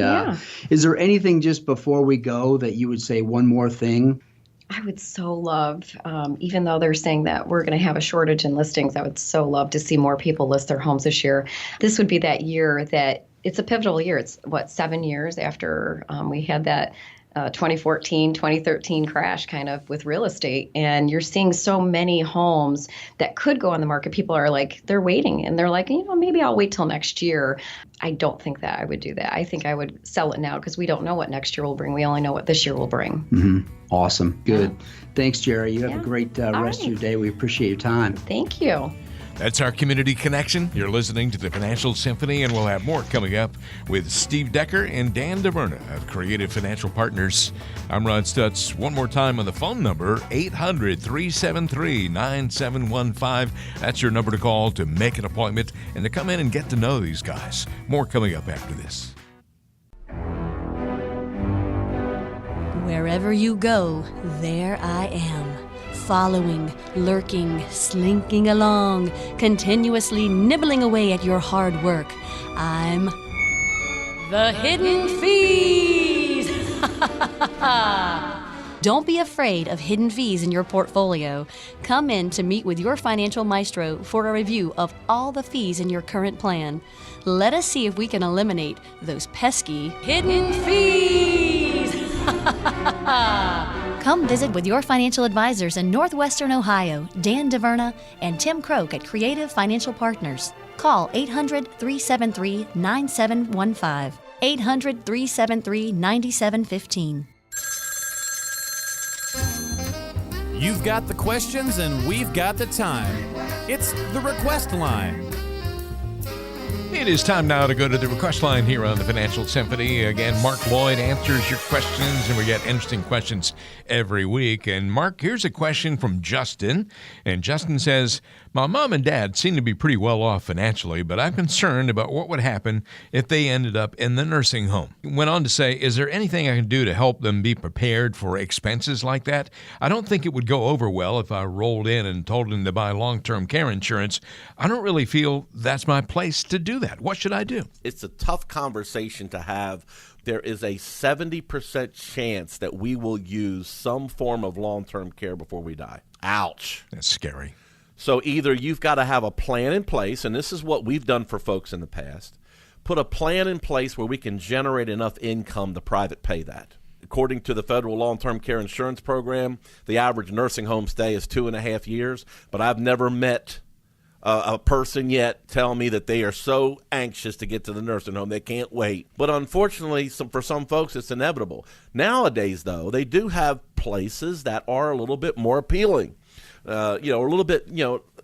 Is there anything just before we go that you would say one more thing? I would so love, even though they're saying that we're going to have a shortage in listings, I would so love to see more people list their homes this year. This would be that year that it's a pivotal year. It's 7 years after we had that 2014, 2013 crash kind of with real estate. And you're seeing so many homes that could go on the market. People are like, they're waiting and they're like, maybe I'll wait till next year. I don't think that I would do that. I think I would sell it now because we don't know what next year will bring. We only know what this year will bring. Mm-hmm. Awesome. Good. Thanks, Gerri. You have a great rest of your day. We appreciate your time. Thank you. That's our community connection. You're listening to the Financial Symphony, and we'll have more coming up with Steve Decker and Dan DeVerna of Creative Financial Partners. I'm Ron Stutz. One more time on the phone number, 800-373-9715. That's your number to call to make an appointment and to come in and get to know these guys. More coming up after this. Wherever you go, there I am. Following, lurking, slinking along, continuously nibbling away at your hard work. I'm the Hidden Fees! Don't be afraid of hidden fees in your portfolio. Come in to meet with your financial maestro for a review of all the fees in your current plan. Let us see if we can eliminate those pesky hidden fees! Come visit with your financial advisors in Northwestern Ohio, Dan DeVerna and Tim Croak at Creative Financial Partners. Call 800-373-9715. 800-373-9715. You've got the questions and we've got the time. It's the request line. It is time now to go to the request line here on the Financial Symphony. Again, Mark Lloyd answers your questions, and we get interesting questions every week. And Mark, here's a question from Justin. And Justin says, my mom and dad seem to be pretty well off financially, but I'm concerned about what would happen if they ended up in the nursing home. He went on to say, is there anything I can do to help them be prepared for expenses like that? I don't think it would go over well if I rolled in and told them to buy long-term care insurance. I don't really feel that's my place to do that. What should I do? It's a tough conversation to have. There is a 70% chance that we will use some form of long-term care before we die. Ouch. That's scary. So either you've got to have a plan in place, and this is what we've done for folks in the past, put a plan in place where we can generate enough income to private pay that. According to the federal long-term care insurance program, the average nursing home stay is 2.5 years, but I've never met a person yet tell me that they are so anxious to get to the nursing home they can't wait. But unfortunately, for some folks, it's inevitable. Nowadays, though, they do have places that are a little bit more appealing, a little bit,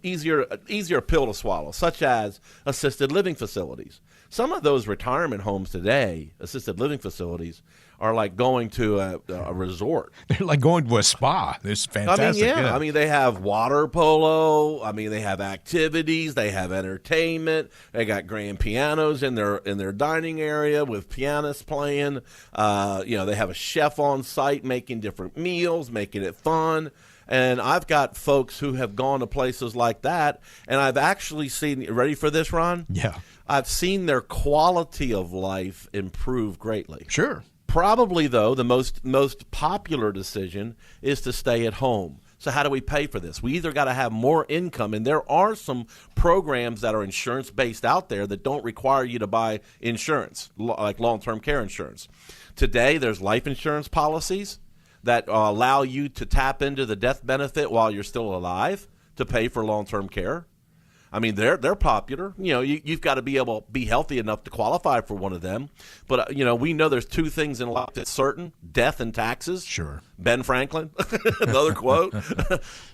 easier pill to swallow, such as assisted living facilities. Some of those retirement homes today, assisted living facilities, are like going to a resort. They're like going to a spa. It's fantastic. I mean, they have water polo. I mean, they have activities. They have entertainment. They got grand pianos in their dining area with pianists playing. They have a chef on site making different meals, making it fun. And I've got folks who have gone to places like that, and I've actually seen, ready for this, Ron? Yeah. I've seen their quality of life improve greatly. Sure. Probably, though, the most popular decision is to stay at home. So how do we pay for this? We either got to have more income, and there are some programs that are insurance-based out there that don't require you to buy insurance, like long-term care insurance. Today, there's life insurance policies that allow you to tap into the death benefit while you're still alive to pay for long-term care. I mean, they're popular. You've got to be able to be healthy enough to qualify for one of them. But, we know there's two things in life that's certain, death and taxes. Sure. Ben Franklin, another quote.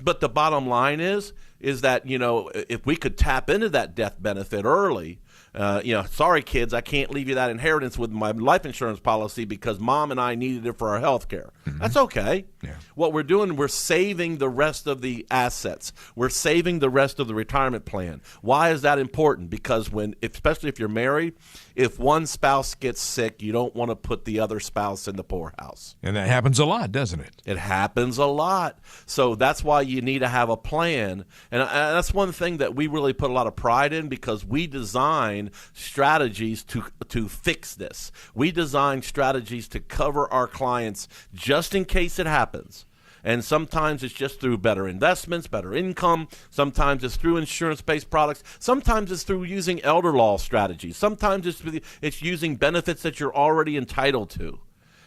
But the bottom line is that, if we could tap into that death benefit early, sorry, kids, I can't leave you that inheritance with my life insurance policy because mom and I needed it for our health care. Mm-hmm. That's okay. Yeah. What we're doing, we're saving the rest of the assets. We're saving the rest of the retirement plan. Why is that important? Because especially if you're married, if one spouse gets sick, you don't want to put the other spouse in the poorhouse. And that happens a lot, doesn't it? It happens a lot. So that's why you need to have a plan. And that's one thing that we really put a lot of pride in, because we design strategies to fix this. We design strategies to cover our clients just in case it happens. And sometimes it's just through better investments, better income. Sometimes it's through insurance-based products. Sometimes it's through using elder law strategies. Sometimes it's using benefits that you're already entitled to.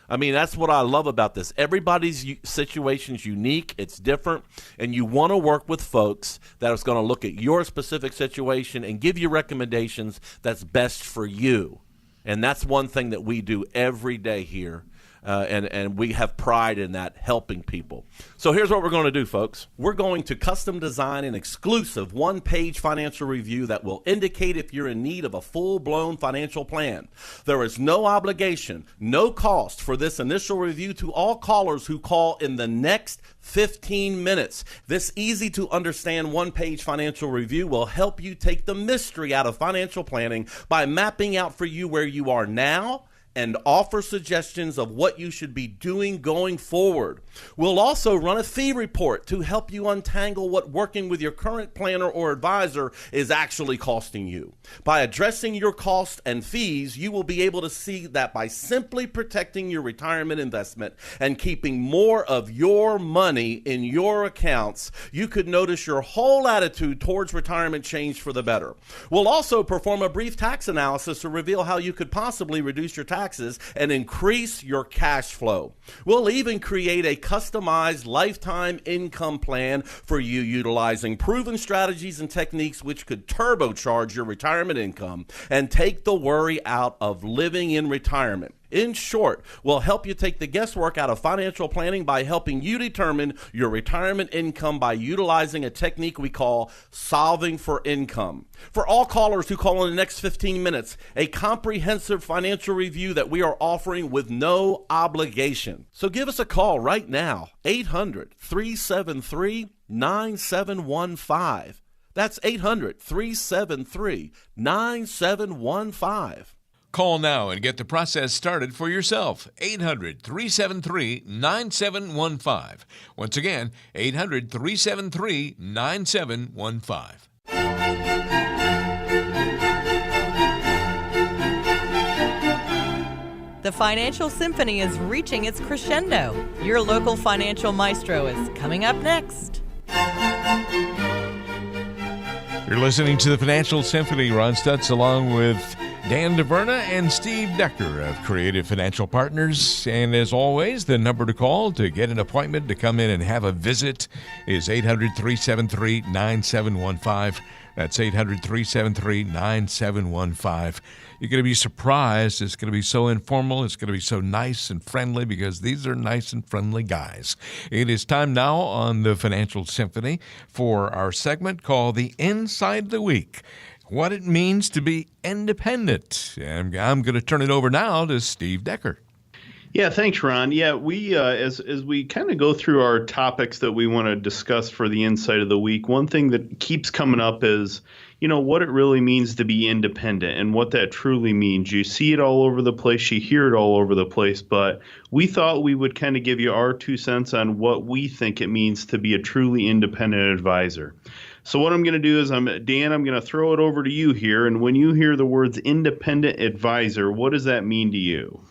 I mean, that's what I love about this. Everybody's situation is unique. It's different. And you want to work with folks that is going to look at your specific situation and give you recommendations that's best for you. And that's one thing that we do every day here. And we have pride in that, helping people. So here's what we're going to do, folks. We're going to custom design an exclusive one-page financial review that will indicate if you're in need of a full-blown financial plan. There is no obligation, no cost for this initial review to all callers who call in the next 15 minutes. This easy-to-understand one-page financial review will help you take the mystery out of financial planning by mapping out for you where you are now and offer suggestions of what you should be doing going forward. We'll also run a fee report to help you untangle what working with your current planner or advisor is actually costing you. By addressing your costs and fees, you will be able to see that by simply protecting your retirement investment and keeping more of your money in your accounts, you could notice your whole attitude towards retirement change for the better. We'll also perform a brief tax analysis to reveal how you could possibly reduce your taxes and increase your cash flow. We'll even create a customized lifetime income plan for you, utilizing proven strategies and techniques which could turbocharge your retirement income and take the worry out of living in retirement. In short, we'll help you take the guesswork out of financial planning by helping you determine your retirement income by utilizing a technique we call solving for income. For all callers who call in the next 15 minutes, a comprehensive financial review that we are offering with no obligation. So give us a call right now, 800-373-9715. That's 800-373-9715. Call now and get the process started for yourself. 800-373-9715. Once again, 800-373-9715. The Financial Symphony is reaching its crescendo. Your local financial maestro is coming up next. You're listening to the Financial Symphony. Ron Stutz along with Dan DeVerna and Steve Decker of Creative Financial Partners. And as always, the number to call to get an appointment to come in and have a visit is 800-373-9715. That's 800-373-9715. You're going to be surprised. It's going to be so informal. It's going to be so nice and friendly because these are nice and friendly guys. It is time now on the Financial Symphony for our segment called The Inside the Week. What it means to be independent. And I'm going to turn it over now to Steve Decker. Yeah, thanks, Ron. Yeah, we as we kind of go through our topics that we want to discuss for the Insight of the Week, one thing that keeps coming up is, what it really means to be independent and what that truly means. You see it all over the place, you hear it all over the place, but we thought we would kind of give you our 2 cents on what we think it means to be a truly independent advisor. So what I'm going to do is, Dan, I'm going to throw it over to you here. And when you hear the words independent advisor, what does that mean to you?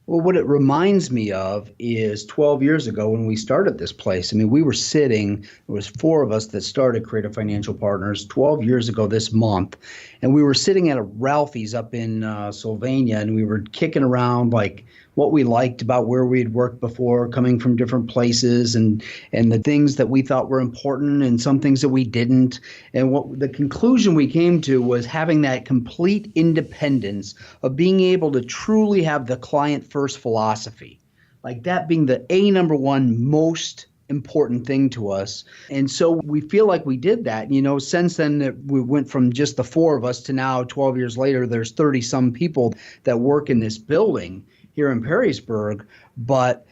Well, what it reminds me of is 12 years ago when we started this place. I mean, we were sitting, there was 4 of us that started Creative Financial Partners 12 years ago this month. And we were sitting at a Ralphie's up in Sylvania, and we were kicking around like what we liked about where we had worked before, coming from different places, and the things that we thought were important and some things that we didn't. And what the conclusion we came to was having that complete independence of being able to truly have the client first philosophy. like that being the number one most important thing to us. And so we feel like we did that. Since then that we went from just the four of us to now 12 years later, there's 30 some people that work in this building here in Perrysburg. But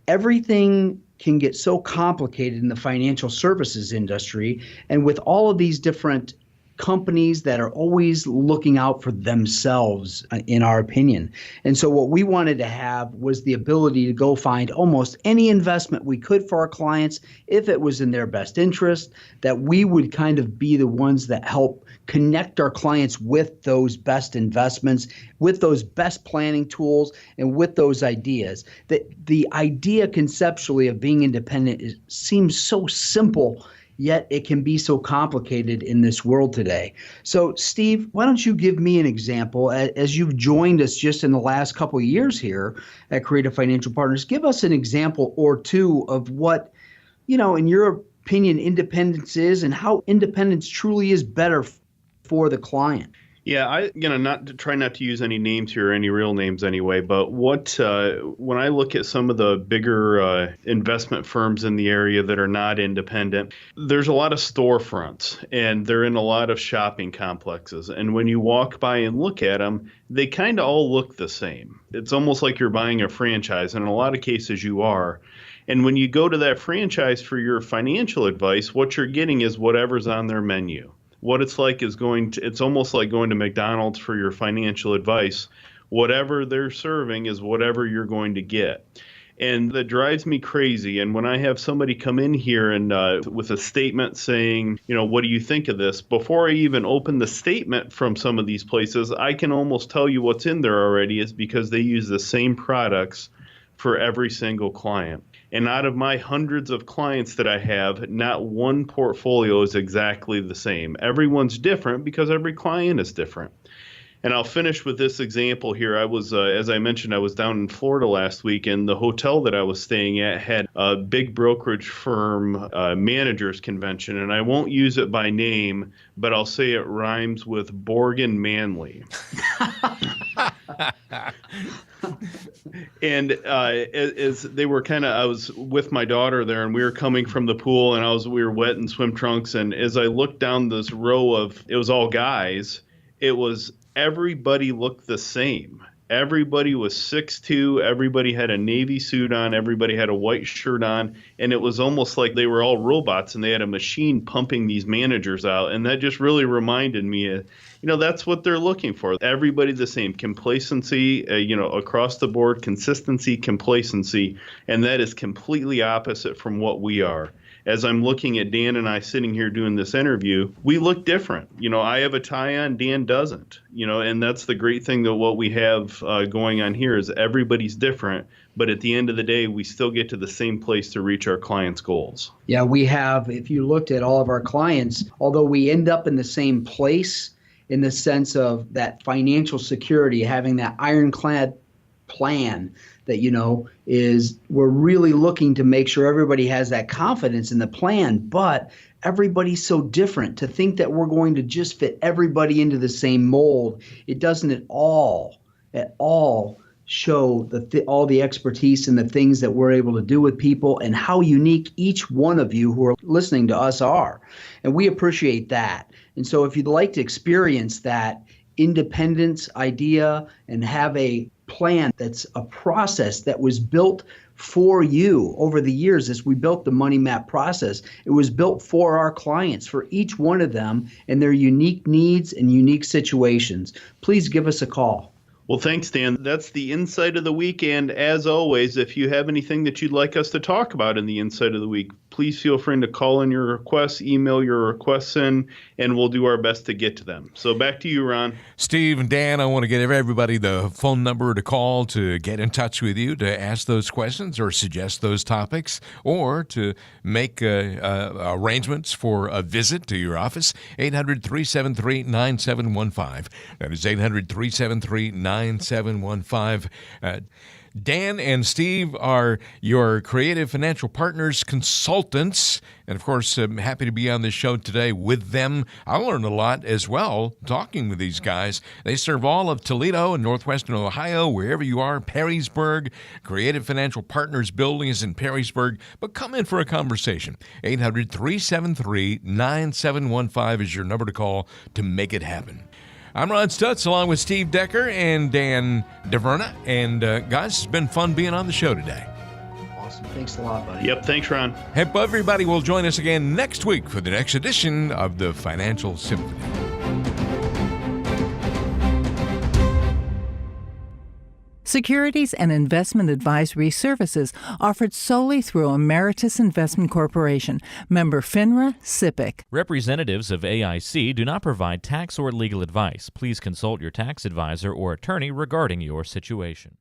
everything can get so complicated in the financial services industry. And with all of these different companies that are always looking out for themselves, in our opinion. And so what we wanted to have was the ability to go find almost any investment we could for our clients, if it was in their best interest, that we would kind of be the ones that help connect our clients with those best investments, with those best planning tools, and with those ideas. The idea conceptually of being independent seems so simple, yet it can be so complicated in this world today. So, Steve, why don't you give me an example, as you've joined us just in the last couple of years here at Creative Financial Partners, give us an example or two of what, in your opinion, independence is and how independence truly is better for the client. Yeah, try not to use any names here, or any real names anyway, but when I look at some of the bigger investment firms in the area that are not independent, there's a lot of storefronts, and they're in a lot of shopping complexes. And when you walk by and look at them, they kind of all look the same. It's almost like you're buying a franchise, and in a lot of cases you are. And when you go to that franchise for your financial advice, what you're getting is whatever's on their menu. What it's like is it's almost like going to McDonald's for your financial advice. Whatever they're serving is whatever you're going to get. And that drives me crazy. And when I have somebody come in here and with a statement saying, what do you think of this? Before I even open the statement from some of these places, I can almost tell you what's in there already, is because they use the same products for every single client. And out of my hundreds of clients that I have, not one portfolio is exactly the same. Everyone's different because every client is different. And I'll finish with this example here. I was, as I mentioned, I was down in Florida last week, and the hotel that I was staying at had a big brokerage firm managers convention. And I won't use it by name, but I'll say it rhymes with Borgen Manley. And as they were I was with my daughter there, and we were coming from the pool, and we were wet in swim trunks. And as I looked down this row it was all guys, everybody looked the same. Everybody was 6'2", everybody had a navy suit on, everybody had a white shirt on, and it was almost like they were all robots, and they had a machine pumping these managers out. And that just really reminded me, that's what they're looking for. Everybody the same. Complacency, across the board, consistency, complacency, and that is completely opposite from what we are. As I'm looking at Dan and I sitting here doing this interview, we look different. I have a tie on, Dan doesn't. And that's the great thing that what we have going on here is everybody's different. But at the end of the day, we still get to the same place to reach our clients' goals. Yeah, we have, if you looked at all of our clients, although we end up in the same place in the sense of that financial security, having that ironclad plan that, we're really looking to make sure everybody has that confidence in the plan, but everybody's so different. To think that we're going to just fit everybody into the same mold, it doesn't at all show all the expertise and the things that we're able to do with people, and how unique each one of you who are listening to us are. And we appreciate that. And so if you'd like to experience that independence idea and have a plan that's a process that was built for you over the years, as we built the Money Map process, it was built for our clients, for each one of them and their unique needs and unique situations. Please give us a call. Well, thanks, Dan. That's the Insight of the Week. And as always, if you have anything that you'd like us to talk about in the Insight of the Week, please feel free to call in your requests, email your requests in, and we'll do our best to get to them. So back to you, Ron. Steve and Dan, I want to give everybody the phone number to call to get in touch with you, to ask those questions or suggest those topics, or to make arrangements for a visit to your office. 800-373-9715. That is 800-373-9715. Dan and Steve are your creative financial partners consultants. And of course, I'm happy to be on this show today with them. I learned a lot as well talking with these guys. They serve all of Toledo and northwestern Ohio, wherever you are, Perrysburg. Creative Financial Partners building is in Perrysburg, but come in for a conversation. 800-373-9715 is your number to call to make it happen. I'm Ron Stutz along with Steve Decker and Dan DeVerna. And guys, it's been fun being on the show today. Awesome. Thanks a lot, buddy. Yep, thanks, Ron. Hope everybody will join us again next week for the next edition of the Financial Symphony. Securities and investment advisory services offered solely through Emeritus Investment Corporation, member FINRA, SIPC. Representatives of AIC do not provide tax or legal advice. Please consult your tax advisor or attorney regarding your situation.